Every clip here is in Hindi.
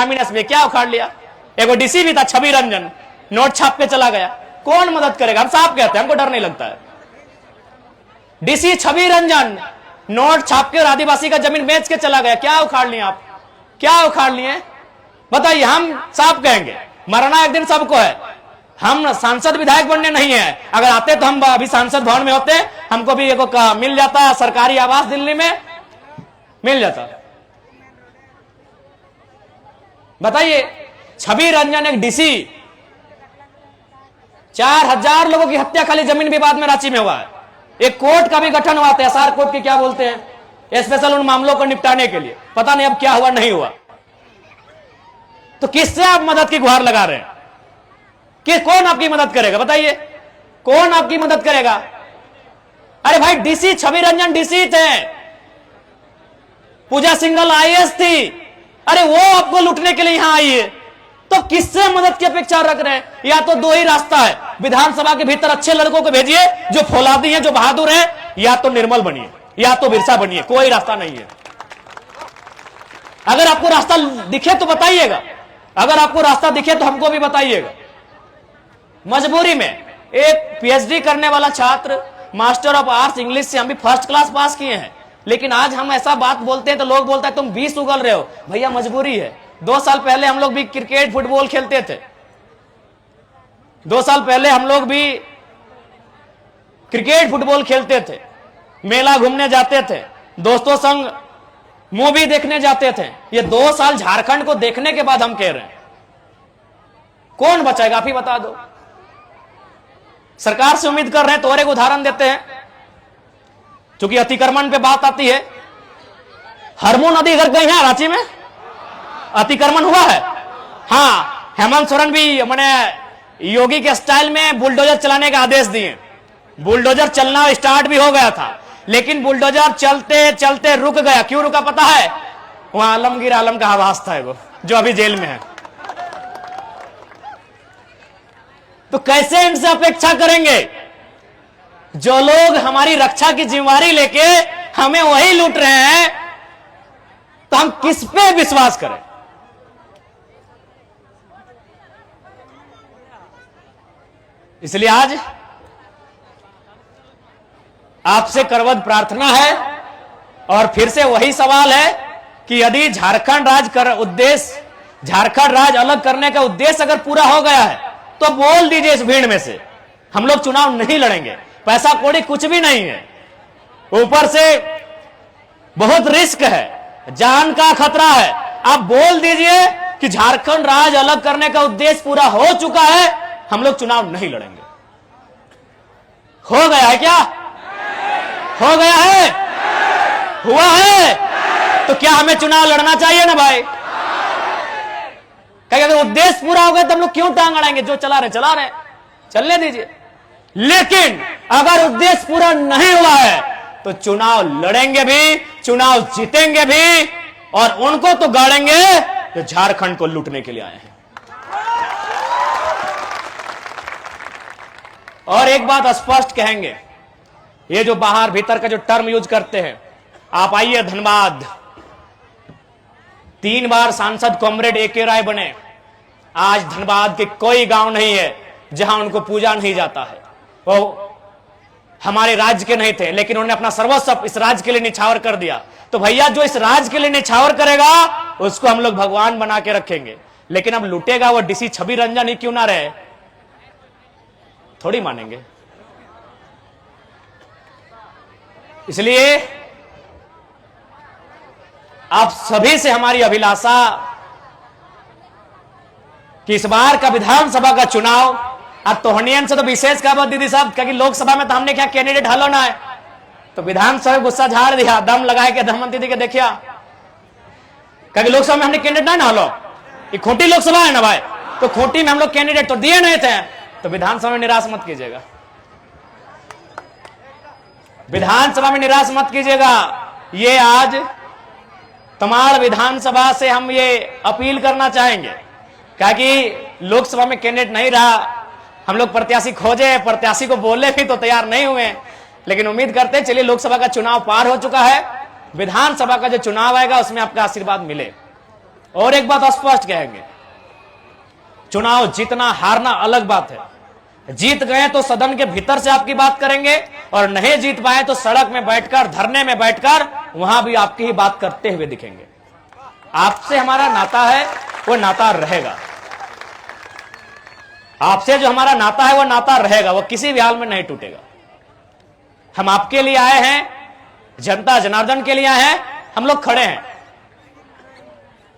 ग्रामीण एसबीआई क्या उखाड़ लिया। एगो डीसी भी था छवि रंजन, नोट छाप के चला गया। कौन मदद करेगा? हम साफ कहते हैं, हमको डर नहीं लगता है। डीसी छवि रंजन नोट छाप के और आदिवासी का जमीन बेच के चला गया। क्या उखाड़ लिए आप? क्या उखाड़ लिए बताइए? हम साफ कहेंगे, मरना एक दिन सबको है। हम सांसद विधायक बनने नहीं है। अगर आते तो हम अभी सांसद भवन में होते, हमको भी एक मिल जाता सरकारी आवास, दिल्ली में मिल जाता। बताइए, छवि रंजन एक डीसी, 4000 लोगों की हत्या खाली जमीन विवाद में रांची में हुआ है। एक कोर्ट का भी गठन हुआ था, एसआर कोर्ट की क्या बोलते हैं, स्पेशल उन मामलों को निपटाने के लिए। पता नहीं अब क्या हुआ, नहीं हुआ। तो किससे आप मदद की गुहार लगा रहे हैं? कि कौन आपकी मदद करेगा? बताइए, कौन आपकी मदद करेगा? अरे भाई, डीसी छवि रंजन डीसी थे, पूजा सिंघल आईएएस थी। अरे वो आपको लूटने के लिए यहां आई है, तो किससे मदद की अपेक्षा रख रहे हैं? या तो दो ही रास्ता है, विधानसभा के भीतर अच्छे लड़कों को भेजिए जो फौलादी हैं, जो बहादुर हैं, या तो निर्मल बनिए, या तो बिरसा बनिए। कोई रास्ता नहीं है। अगर आपको रास्ता दिखे तो बताइएगा, अगर आपको रास्ता दिखे तो हमको भी बताइएगा। मजबूरी में एक पीएचडी करने वाला छात्र, मास्टर ऑफ आर्ट्स इंग्लिश से हम भी फर्स्ट क्लास पास किए हैं, लेकिन आज हम ऐसा बात बोलते हैं तो लोग बोलते हैं तुम 20 उगल रहे हो। भैया मजबूरी है। 2 साल पहले हम लोग भी क्रिकेट फुटबॉल खेलते थे। 2 साल पहले हम लोग भी क्रिकेट फुटबॉल खेलते थे, मेला घूमने जाते थे, दोस्तों संग मूवी देखने जाते थे। ये 2 साल झारखंड को देखने के बाद हम कह रहे हैं, कौन बचाएगा? आप ही बता दो। सरकार से उम्मीद कर रहे हैं तो और एक उदाहरण देते हैं, क्योंकि अतिक्रमण पे बात आती है। हरमू नदी घर गई है रांची में, अतिक्रमण हुआ है। हाँ, हेमंत सोरेन भी मैंने योगी के स्टाइल में बुलडोजर चलाने का आदेश दिए। बुलडोजर चलना स्टार्ट भी हो गया था, लेकिन बुलडोजर चलते चलते रुक गया। क्यों रुका पता है? वहां आलमगीर आलम का आवास था वो, जो अभी जेल में है। तो कैसे इनसे अपेक्षा करेंगे? जो लोग हमारी रक्षा की जिम्मेवारी लेके हमें वही लूट रहे हैं, तो हम किस पे विश्वास करें? इसलिए आज आपसे करवद प्रार्थना है, और फिर से वही सवाल है कि यदि झारखंड राज्य अलग करने का उद्देश्य अगर पूरा हो गया है तो बोल दीजिए इस भीड़ में से, हम लोग चुनाव नहीं लड़ेंगे। पैसा कौड़ी कुछ भी नहीं है, ऊपर से बहुत रिस्क है, जान का खतरा है। आप बोल दीजिए कि झारखंड राज्य अलग करने का उद्देश्य पूरा हो चुका है, हम लोग चुनाव नहीं लड़ेंगे। हो गया है क्या? हो गया है? हुआ है? तो क्या हमें चुनाव लड़ना चाहिए ना भाई? अगर उद्देश्य पूरा हो गया तो हम लोग क्यों टांग अड़ाएंगे? जो चला रहे चलने दीजिए। लेकिन अगर उद्देश्य पूरा नहीं हुआ है तो चुनाव लड़ेंगे भी, चुनाव जीतेंगे भी, और उनको तो गाड़ेंगे जो झारखंड को लूटने के लिए आए हैं। और एक बात स्पष्ट कहेंगे, ये जो बाहर भीतर का जो टर्म यूज करते हैं, आप आइए धनबाद, 3 बार सांसद कॉमरेड एके राय बने। आज धनबाद के कोई गांव नहीं है जहां उनको पूजा नहीं जाता है। वो हमारे राज्य के नहीं थे, लेकिन उन्होंने अपना सर्वस्व इस राज्य के लिए निछावर कर दिया। तो भैया, जो इस राज्य के लिए निछावर करेगा उसको हम लोग भगवान बना के रखेंगे, लेकिन अब लूटेगा वो डीसी छवि रंजन ही क्यों ना रहे, थोड़ी मानेंगे। इसलिए आप सभी से हमारी अभिलाषा कि इस बार का विधानसभा का चुनाव, अब तोहनियन से तो विशेष का बात दीदी साहब, क्योंकि लोकसभा में तो हमने क्या कैंडिडेट हलो ना है, तो विधानसभा गुस्सा झाड़ दिया, दम लगाए के धमन दीदी के देखिया, क्योंकि लोकसभा में हमने कैंडिडेट ना हलो, ये खोटी लोकसभा है ना भाई, तो खोटी में हम लोग कैंडिडेट तो दिए नहीं थे, तो विधानसभा में निराश मत कीजिएगा, विधानसभा में निराश मत कीजिएगा। ये आज तमाड़ विधानसभा से हम ये अपील करना चाहेंगे, क्योंकि लोकसभा में कैंडिडेट नहीं रहा, हम लोग प्रत्याशी खोजे, प्रत्याशी को बोले भी तो तैयार नहीं हुए, लेकिन उम्मीद करते हैं चलिए लोकसभा का चुनाव पार हो चुका है, विधानसभा का जो चुनाव आएगा उसमें आपका आशीर्वाद मिले। और एक बात स्पष्ट कहेंगे, चुनाव जीतना हारना अलग बात है। जीत गए तो सदन के भीतर से आपकी बात करेंगे, और नहीं जीत पाए तो सड़क में बैठकर, धरने में बैठकर वहां भी आपकी ही बात करते हुए दिखेंगे। आपसे हमारा नाता है वो नाता रहेगा, आपसे जो हमारा नाता है वो नाता रहेगा, वो किसी भी हाल में नहीं टूटेगा। हम आपके लिए आए हैं, जनता जनार्दन के लिए आए हैं, हम लोग खड़े हैं।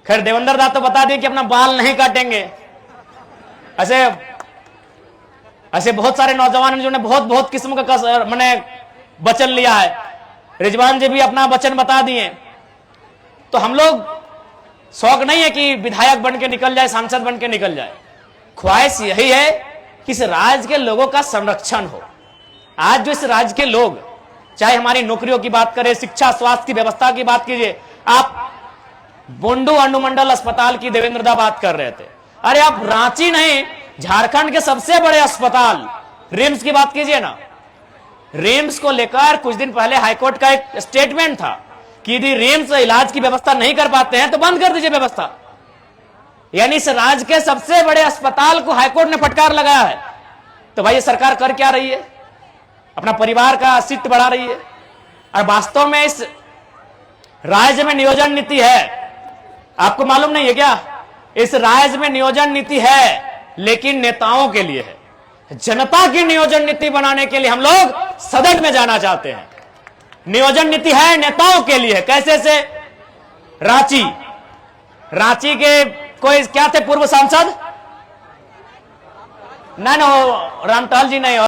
खैर देवेंद्र दा तो बता दिए कि अपना बाल नहीं काटेंगे। ऐसे बहुत सारे नौजवान जिन्होंने बहुत बहुत किस्म का मैंने वचन लिया है। रिजवान जी भी अपना वचन बता दिए। तो हम लोग शौक नहीं है कि विधायक बन के निकल जाए, सांसद बन के निकल जाए। ख्वाहिश यही है कि इस राज्य के लोगों का संरक्षण हो। आज जो इस राज्य के लोग, चाहे हमारी नौकरियों की बात करें, शिक्षा स्वास्थ्य की व्यवस्था की बात कीजिए, आप बुंडू अनुमंडल अस्पताल की देवेंद्र दा बात कर रहे थे। अरे आप रांची नहीं, झारखंड के सबसे बड़े अस्पताल रिम्स की बात कीजिए ना। रिम्स को लेकर कुछ दिन पहले हाईकोर्ट का एक स्टेटमेंट था कि यदि रिम्स इलाज की व्यवस्था नहीं कर पाते हैं तो बंद कर दीजिए व्यवस्था। यानी इस राज्य के सबसे बड़े अस्पताल को हाईकोर्ट ने फटकार लगाया है। तो भाई ये सरकार कर क्या रही है? अपना परिवार का सीट बढ़ा रही है। और वास्तव में इस राज्य में नियोजन नीति है, आपको मालूम नहीं है क्या? इस राज्य में नियोजन नीति है लेकिन नेताओं के लिए है। जनता की नियोजन नीति बनाने के लिए हम लोग सदन में जाना चाहते हैं। नियोजन नीति है नेताओं के लिए। कैसे से? रांची के कोई क्या थे पूर्व सांसद? नहीं, रामटहल जी नहीं।